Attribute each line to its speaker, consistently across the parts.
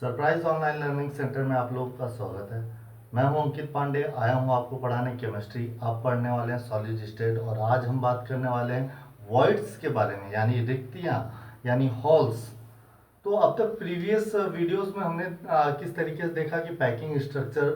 Speaker 1: Surprise online learning centre में आप लोगों का स्वागत है। मैं हूं अंकित पांडे, आया हूं आपको पढ़ाने केमिस्ट्री। आप पढ़ने वाले हैं सॉलिड स्टेट और आज हम बात करने वाले हैं वॉइड्स के बारे में, यानी रिक्तियां, यानी हॉल्स। तो अब तक प्रीवियस वीडियोस में हमने किस तरीके से देखा कि पैकिंग स्ट्रक्चर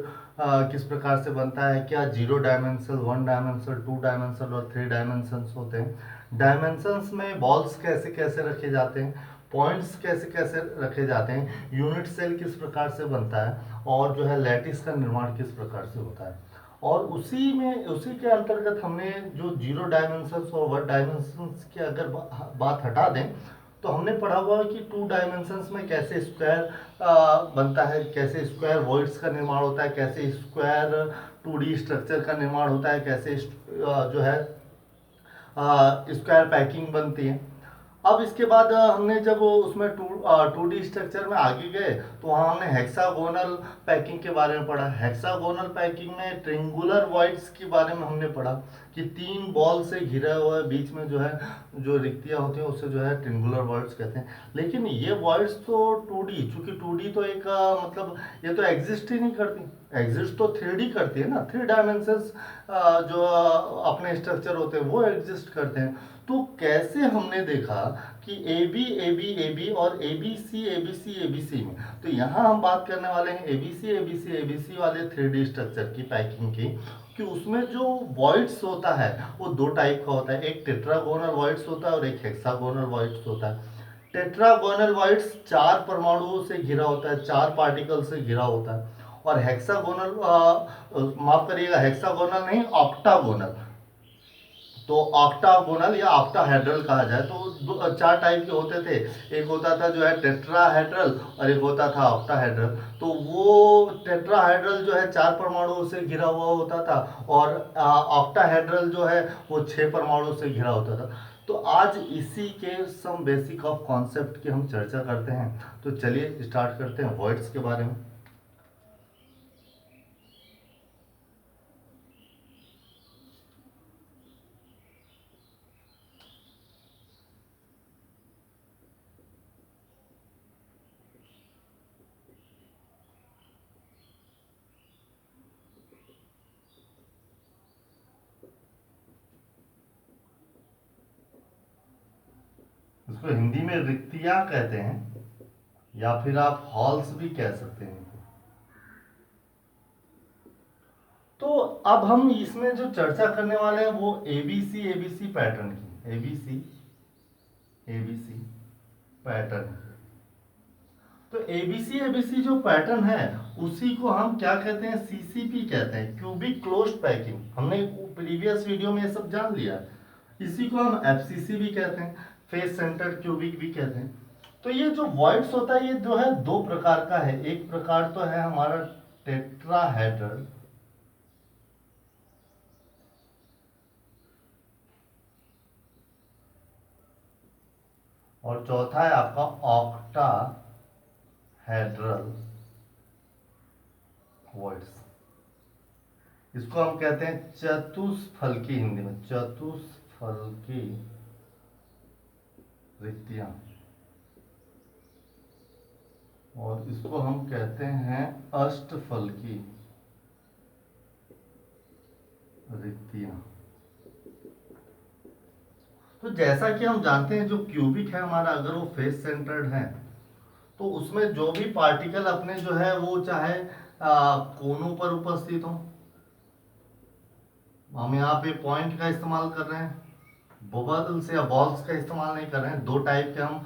Speaker 1: किस प्रकार से बनता है, क्या 0 डायमेंशनल, 1 डायमेंशनल, 2 डायमेंशनल और 3 डायमेंशंस होते हैं। डायमेंशंस में बॉल्स कैसे कैसे रखे जाते हैं, पॉइंट्स कैसे कैसे रखे जाते हैं, यूनिट सेल किस प्रकार से बनता है और जो है लैटिस का निर्माण किस प्रकार से होता है। और उसी के अंतर्गत हमने जो 0 डायमेंशंस और 1 डायमेंशंस की अगर बात हटा दें तो हमने पढ़ा हुआ है कि 2 डायमेंशंस में कैसे स्क्वायर बनता है, कैसे स्क्वायर वॉइड्स का निर्माण होता है, कैसे स्क्वायर 2D स्ट्रक्चर का निर्माण होता है, कैसे जो है स्क्वायर पैकिंग बनती है। अब इसके बाद हमने जब उसमें 2D स्ट्रक्चर में आगे गए तो वहाँ हमने हेक्सागोनल पैकिंग के बारे में पढ़ा। हेक्सागोनल पैकिंग में ट्रिंगुलर वॉइड्स के बारे में हमने पढ़ा कि 3 बॉल से घिरा हुआ है, बीच में जो है जो रिक्तियाँ होती हैं उसे जो है ट्रिंगुलर वॉइड्स कहते हैं। लेकिन ये वॉइड्स तो 2D, चूंकि 2D तो एक मतलब ये तो एग्जिस्ट ही नहीं करती। एग्जिस्ट तो 3D करती है ना, 3 डायमेंशंस जो अपने स्ट्रक्चर होते हैं वो एग्जिस्ट करते हैं। तो कैसे हमने देखा कि A B A B A B और A B C A B C A B C में, तो यहाँ हम बात करने वाले हैं A B C A B C A B C वाले 3D स्ट्रक्चर की पैकिंग की, कि उसमें जो वॉइड्स होता है वो 2 टाइप का होता है। एक टेट्रागोनल वॉइड्स होता है और एक हेक्सागोनल वॉइड्स होता है। टेट्रागोनल वॉइड्स 4 परमाणुओं से घिरा होता है, 4 पार्टिकल से घिरा होता है। और हेक्सागोनल, माफ करिएगा, हेक्सागोनल नहीं, ऑक्टागोनल। तो ऑक्टागोनल या ऑक्टाहेड्रल कहा जाए तो 4 टाइप के होते थे। एक होता था जो है टेट्राहेड्रल और एक होता था ऑक्टाहेड्रल। तो वो टेट्राहेड्रल जो है 4 परमाणुओं से घिरा हुआ होता था और ऑक्टाहेड्रल जो है वो 6 परमाणुओं से घिरा होता था। तो आज इसी के सम बेसिक ऑफ कॉन्सेप्ट की हम चर्चा करते हैं। तो चलिए स्टार्ट करते हैं वॉइड्स के बारे में। इसको हिंदी में रिक्तियां कहते हैं या फिर आप हॉल्स भी कह सकते हैं। तो अब हम इसमें जो चर्चा करने वाले हैं वो एबीसी पैटर्न की, एबीसी पैटर्न। तो एबीसी जो पैटर्न है उसी को हम क्या कहते हैं, सीसीपी कहते हैं, क्यूबिक क्लोज्ड पैकिंग। हमने प्रीवियस वीडियो में ये सब जान लिया। इसी को हम एफसीसी भी कहते हैं, फेस सेंटर क्यूबिक भी कहते हैं। तो ये जो वॉइड्स होता है ये जो है 2 प्रकार का है। एक प्रकार तो है हमारा टेट्राहेड्रल, और चौथा है आपका ऑक्टाहेड्रल वॉइड्स। इसको हम कहते हैं चतुष्फलकी, हिंदी में चतुष्फलकी रिक्तियां, और इसको हम कहते हैं अष्टफलकी रिक्तियां। तो जैसा कि हम जानते हैं जो क्यूबिक है हमारा, अगर वो फेस सेंटर्ड है तो उसमें जो भी पार्टिकल अपने जो है वो चाहे कोनों पर उपस्थित हो। हम यहाँ पे पॉइंट का इस्तेमाल कर रहे हैं, बबल्स या बॉल्स का इस्तेमाल नहीं कर रहे हैं। 2 टाइप के हम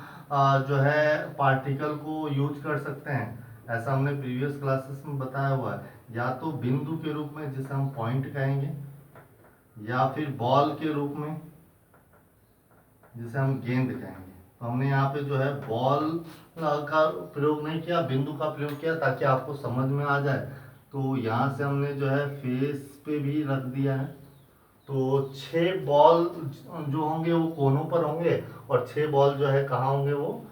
Speaker 1: जो है पार्टिकल को यूज कर सकते हैं, ऐसा हमने प्रीवियस क्लासेस में बताया हुआ है। या तो बिंदु के रूप में जिसे हम पॉइंट कहेंगे, या फिर बॉल के रूप में जिसे हम गेंद कहेंगे। तो हमने यहाँ पे जो है बॉल का प्रयोग नहीं किया, बिंदु का प्रयोग किया ताकि आपको समझ में आ जाए। तो यहाँ से हमने जो है फेस पे भी रख दिया है। तो 6 बॉल जो होंगे वो कोनों पर होंगे और 6 बॉल जो है कहाँ होंगे, वो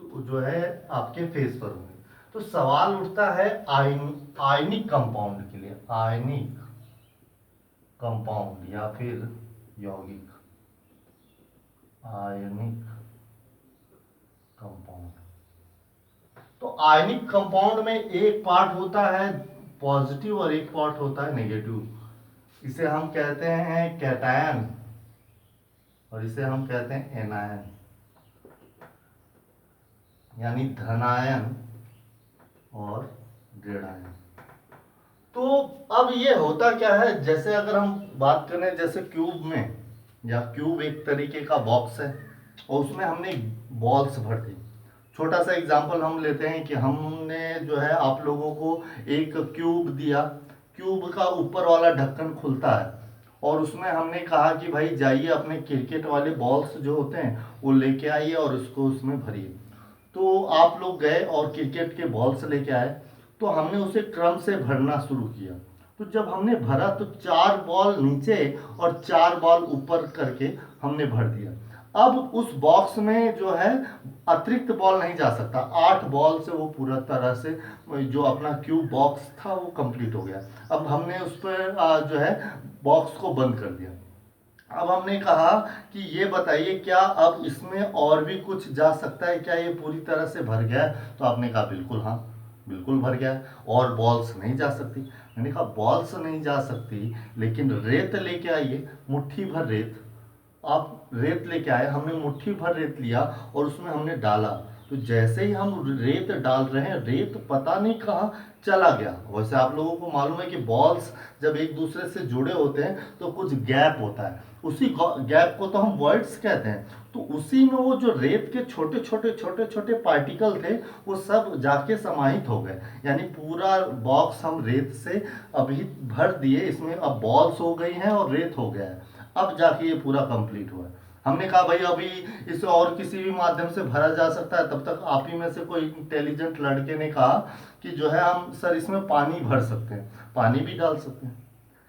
Speaker 1: तो जो है आपके फेस पर होंगे। तो सवाल उठता है आयनिक कंपाउंड के लिए, आयनिक कंपाउंड या फिर यौगिक, आयनिक कंपाउंड। तो आयनिक कंपाउंड में एक पार्ट होता है पॉजिटिव और एक पार्ट होता है नेगेटिव। इसे हम कहते हैं कैटायन और इसे हम कहते हैं एनायन, यानी धनायन और ऋणायन। तो अब ये होता क्या है, जैसे अगर हम बात करें जैसे क्यूब में, या क्यूब एक तरीके का बॉक्स है और उसमें हमने बॉल्स भर दी। छोटा सा एग्जांपल हम लेते हैं कि हमने जो है आप लोगों को एक क्यूब दिया, क्यूब का ऊपर वाला ढक्कन खुलता है और उसमें हमने कहा कि भाई जाइए अपने क्रिकेट वाले बॉल्स जो होते हैं वो लेके आइए और उसको उसमें भरिए। तो आप लोग गए और क्रिकेट के बॉल्स लेके आए, तो हमने उसे क्रम से भरना शुरू किया। तो जब हमने भरा तो 4 बॉल नीचे और 4 बॉल ऊपर करके हमने भर दिया। अब उस बॉक्स में जो है अतिरिक्त बॉल नहीं जा सकता, 8 बॉल से वो पूरा तरह से जो अपना क्यूब बॉक्स था वो कंप्लीट हो गया। अब हमने उस पर जो है बॉक्स को बंद कर दिया। अब हमने कहा कि ये बताइए क्या अब इसमें और भी कुछ जा सकता है, क्या ये पूरी तरह से भर गया है? तो आपने कहा बिल्कुल हाँ, बिल्कुल भर गया है और बॉल्स नहीं जा सकती। मैंने कहा बॉल्स नहीं जा सकती, लेकिन रेत लेके आइए, मुट्ठी भर रेत। आप रेत लेके आए, हमने मुट्ठी भर रेत लिया और उसमें हमने डाला। तो जैसे ही हम रेत डाल रहे हैं, रेत पता नहीं कहाँ चला गया। वैसे आप लोगों को मालूम है कि बॉल्स जब एक दूसरे से जुड़े होते हैं तो कुछ गैप होता है, उसी गैप को तो हम वॉइड्स कहते हैं। तो उसी में वो जो रेत के छोटे छोटे पार्टिकल थे वो सब जाके समाहित हो गए, यानी पूरा बॉक्स हम रेत से अभी भर दिए, इसमें अब बॉल्स हो गई हैं और रेत हो गया है। अब जाके ये पूरा कंप्लीट हुआ है। हमने कहा भाई अभी इसे और किसी भी माध्यम से भरा जा सकता है, तब तक आप ही में से कोई इंटेलिजेंट लड़के ने कहा कि जो है हम सर इसमें पानी भर सकते हैं, पानी भी डाल सकते हैं।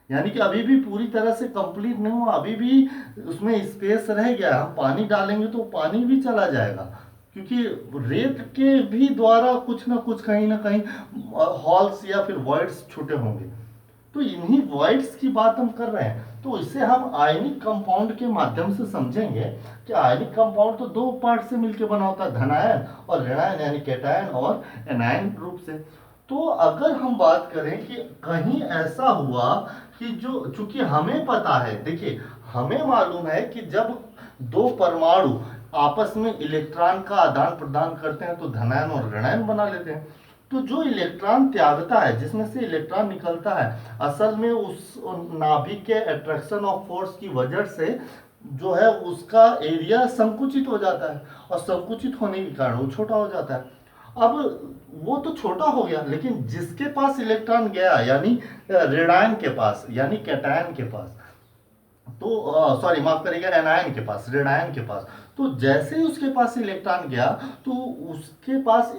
Speaker 1: यानी कि अभी भी पूरी तरह से कंप्लीट नहीं हुआ, अभी भी उसमें स्पेस रह गया। हम पानी डालेंगे तो पानी भी चला जाएगा, क्योंकि रेत के भी द्वारा कुछ ना कुछ कहीं ना कहीं हॉल्स या फिर वॉइड्स छूटे होंगे। तो इन्हीं वॉइड्स की बात हम कर रहे हैं। तो इसे हम आयनिक कंपाउंड के माध्यम से समझेंगे कि आयनिक कंपाउंड तो 2 पार्ट से मिलकर बना होता है, धनायन और ऋणायन, यानी कैटायन और एनायन रूप से। तो अगर हम बात करें कि कहीं ऐसा हुआ कि जो, चूंकि हमें पता है, देखिए हमें मालूम है कि जब 2 परमाणु आपस में इलेक्ट्रॉन का आदान प्रदान करते हैं तो धनायन और ऋणायन बना लेते हैं। तो जो इलेक्ट्रॉन त्यागता है, जिसमें से इलेक्ट्रॉन निकलता है, असल में उस नाभिक के अट्रैक्शन ऑफ फोर्स की वजह से जो है उसका एरिया संकुचित हो जाता है और संकुचित होने के कारण वो छोटा हो जाता है। अब वो तो छोटा हो गया, लेकिन जिसके पास इलेक्ट्रॉन गया, यानी ऋणायन के पास, यानी कैटायन के पास, तो सॉरी माफ करिएगा, एनायन के पास, ऋणायन के पास, तो जैसे ही उसके पास इलेक्ट्रॉन गया तो उसके पास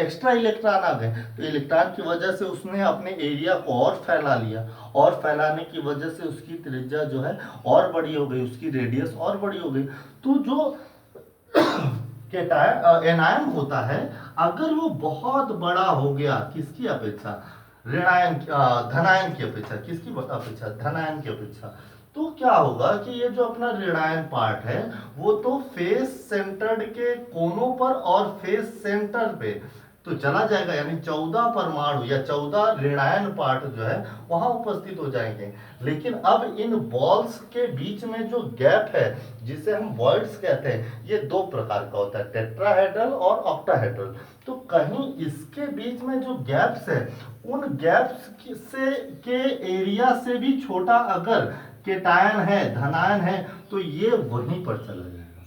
Speaker 1: एक्स्ट्रा इलेक्ट्रॉन आ गए। तो इलेक्ट्रॉन की वजह से उसने अपने एरिया को और फैला लिया, और फैलाने की वजह से उसकी त्रिज्या जो है और बड़ी हो गई, उसकी रेडियस और बड़ी हो गई। तो जो कैटायन एनायन होता है, अगर वो बहुत बड़ा हो गया, किसकी अपेक्षा, ऋणायन धनायन की अपेक्षा, किसकी अपेक्षा, धनायन की अपेक्षा, तो क्या होगा कि ये जो अपना ऋणायन पार्ट है वो तो फेस सेंटर्ड के कोनों पर और फेस सेंटर पे तो चला जाएगा, यानी 14 परमाणु या 14 ऋणायन पार्ट जो है वहां उपस्थित हो जाएंगे। लेकिन अब इन बॉल्स के बीच में जो गैप है, जिसे हम वॉइड्स कहते हैं, ये 2 प्रकार का होता है, टेट्राहेड्रल और ऑक्टाहेड्रल। तो कहीं इसके बीच में जो गैप्स है, उन गैप्स से के एरिया से भी छोटा अगर कैटायन है, धनायन है, तो ये वहीं पर चला जाएगा।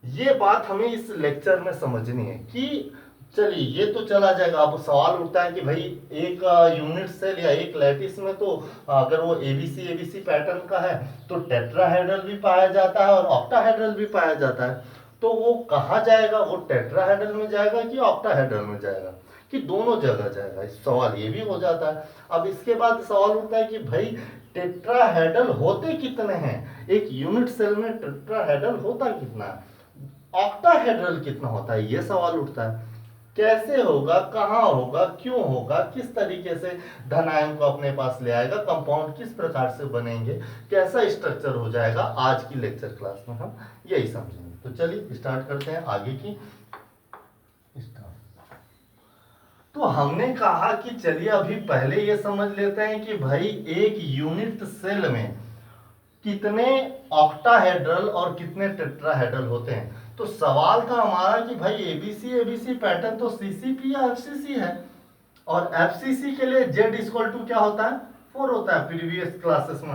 Speaker 1: ये बात हमें इस लेक्चर में समझनी है कि चलिए ये तो चला जाएगा। अब सवाल उठता है कि भाई एक यूनिट सेल या एक लैटिस में तो अगर वो एबीसी पैटर्न का है तो टेट्राहेड्रल भी पाया जाता है और ऑक्टाहेड्रल भी पाया जाता है। तो वो कहाँ जाएगा, वो टेट्राहेड्रल में जाएगा कि ऑक्टाहेड्रल में जाएगा, कि दोनों जगह जाएगा? इस सवाल ये भी हो जाता है। अब इसके बाद सवाल उठता है कि भाई टेट्राहेड्रल होते कितने हैं, एक यूनिट सेल में टेट्राहेड्रल होता कितना है, ऑक्टाहेड्रल कितना होता है, ये सवाल उठता है। कैसे होगा, कहाँ होगा, क्यों होगा, किस तरीके से धनायन को अपने पास ले आएगा, कंपाउंड किस प्रकार से बनेंगे, कैसा स्ट्रक्चर हो जाएगा, आज की लेक्चर क्लास में हम यही समझेंगे। तो चलिए स्टार्ट करते हैं आगे की। स्टार्ट। तो हमने कहा कि चलिए अभी पहले ये समझ लेते हैं कि भाई एक यूनिट सेल में कितने ऑक्टाहेड्रल और कितने टेट्राहेड्रल होते हैं। तो सवाल था हमारा कि भाई एबीसी पैटर्न तो सीसीपी या एफसीसी है, और एफसीसी के लिए जेड इक्वल टू क्या होता है, 4 होता है। प्रीवियस क्लासेस में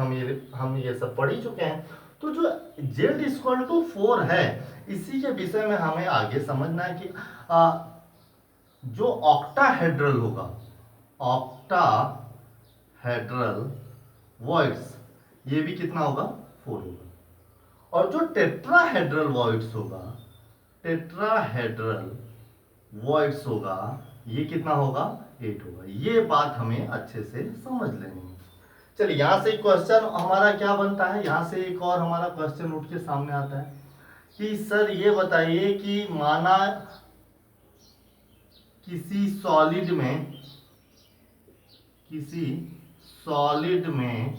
Speaker 1: हम ये सब पढ़ ही चुके हैं। तो जो जेड इक्वल टू 4 है, इसी के विषय में हमें आगे समझना है कि जो ऑक्टाहेड्रल होगा, ऑक्टाहेड्रल वॉइड्स, ये भी कितना होगा, 4 होगा। और जो टेट्राहेड्रल वॉइड्स होगा, टेट्राहेड्रल वॉइड्स होगा, ये कितना होगा, 8 होगा। ये बात हमें अच्छे से समझ लेनी है। चलिए यहां से क्वेश्चन हमारा क्या बनता है, यहां से एक और हमारा क्वेश्चन उठ के सामने आता है कि सर ये बताइए कि माना किसी सॉलिड में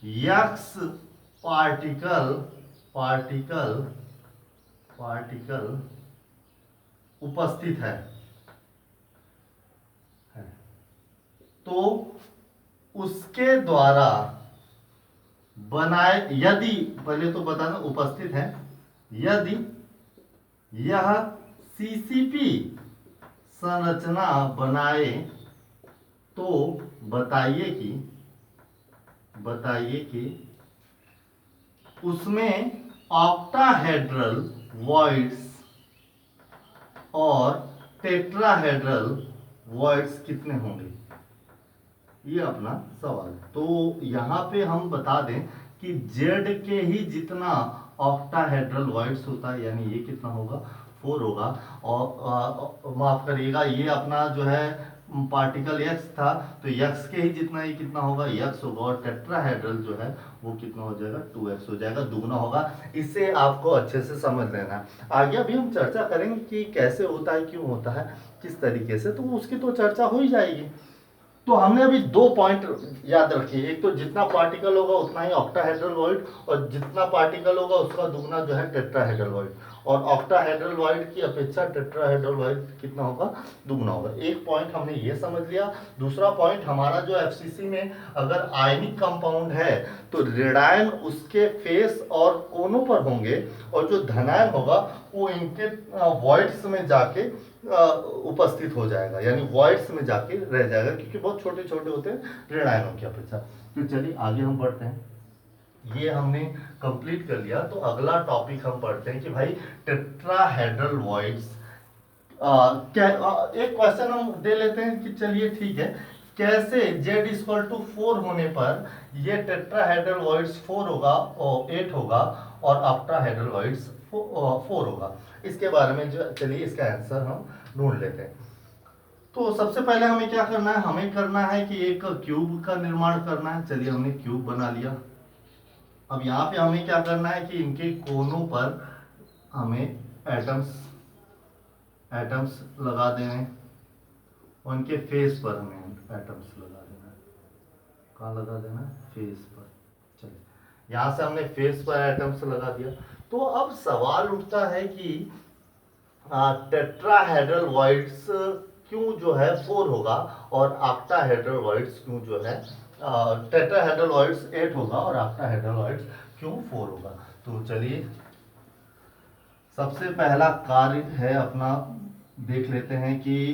Speaker 1: यक्स पार्टिकल उपस्थित है, तो उसके द्वारा बनाए, यदि, पहले तो बताना उपस्थित है, यदि यह सीसीपी संरचना बनाए तो बताइए कि उसमें ऑक्टाहेड्रल वॉइड्स और टेट्राहेड्रल वॉइड्स कितने होंगे। ये अपना सवाल है। तो यहाँ पे हम बता दें कि जेड के ही जितना ऑक्टाहेड्रल वॉइड्स होता है, यानी ये कितना होगा, 4 होगा। और माफ करिएगा, ये अपना जो है पार्टिकल यक्स था, तो यक्स के ही जितना ये कितना होगा, यक्स होगा। और टेट्राहेड्रल जो है वो कितना हो जाएगा, 2x हो जाएगा, दुगना होगा। इससे आपको अच्छे से समझ लेना है। आगे अभी हम चर्चा करेंगे कि कैसे होता है, क्यों होता है, किस तरीके से, तो उसकी तो चर्चा हो ही जाएगी। तो हमने अभी 2 पॉइंट याद रखिए, एक तो जितना पार्टिकल होगा उतना ही ऑक्टाहेड्रल वॉइड, और जितना पार्टिकल होगा उसका दुगना जो है टेट्राहेड्रल वॉइड। और ऑक्टाहेड्रल वॉइड की अपेक्षा टेट्राहेड्रल वॉइड कितना होगा, दुगना होगा। एक पॉइंट हमने ये समझ लिया। दूसरा पॉइंट हमारा जो एफसीसी में अगर आयनिक कंपाउंड है तो ऋणायन उसके फेस और कोनों पर होंगे, और जो धनायन होगा वो इनके वॉइड्स में जाके उपस्थित हो जाएगा, यानी वॉइड्स में जाके रह जाएगा, क्योंकि बहुत छोटे छोटे होते हैं ऋणायनों की अपेक्षा। तो चलिए आगे हम पढ़ते हैं। ये हमने कंप्लीट कर लिया, तो अगला टॉपिक हम पढ़ते हैं कि भाई टेट्राहेड्रल वॉइड्स क्या। एक क्वेश्चन हम दे लेते हैं कि चलिए ठीक है, कैसे z इक्वल टू 4 होने पर ये टेट्राहेड्रल वॉइड्स 4 होगा और 8 होगा, और ऑक्टाहेड्रल वॉइड्स 4 होगा। इसके बारे में जो, चलिए इसका आंसर हम ढूंढ लेते हैं। तो सबसे पहले हमें क्या करना है, हमें करना है कि एक क्यूब का निर्माण करना है। चलिए हमने क्यूब बना लिया। अब यहाँ पे हमें क्या करना है कि इनके कोनों पर हमें एटम्स लगा देने, और इनके फेस पर हमें एटम्स लगा देना है। कहाँ लगा देना है, फेस पर। चलिए यहाँ से हमने फेस पर एटम्स लगा दिया। तो अब सवाल उठता है कि टेट्राहेड्रल वॉइड्स क्यों जो है 4 होगा, और ऑक्टाहेड्रल वॉइड्स क्यों जो है, टेट्राहेड्रल वॉइड्स 8 होगा और ऑक्टाहेड्रल वॉइड्स क्यों 4 होगा। तो चलिए सबसे पहला कार्य है अपना, देख लेते हैं कि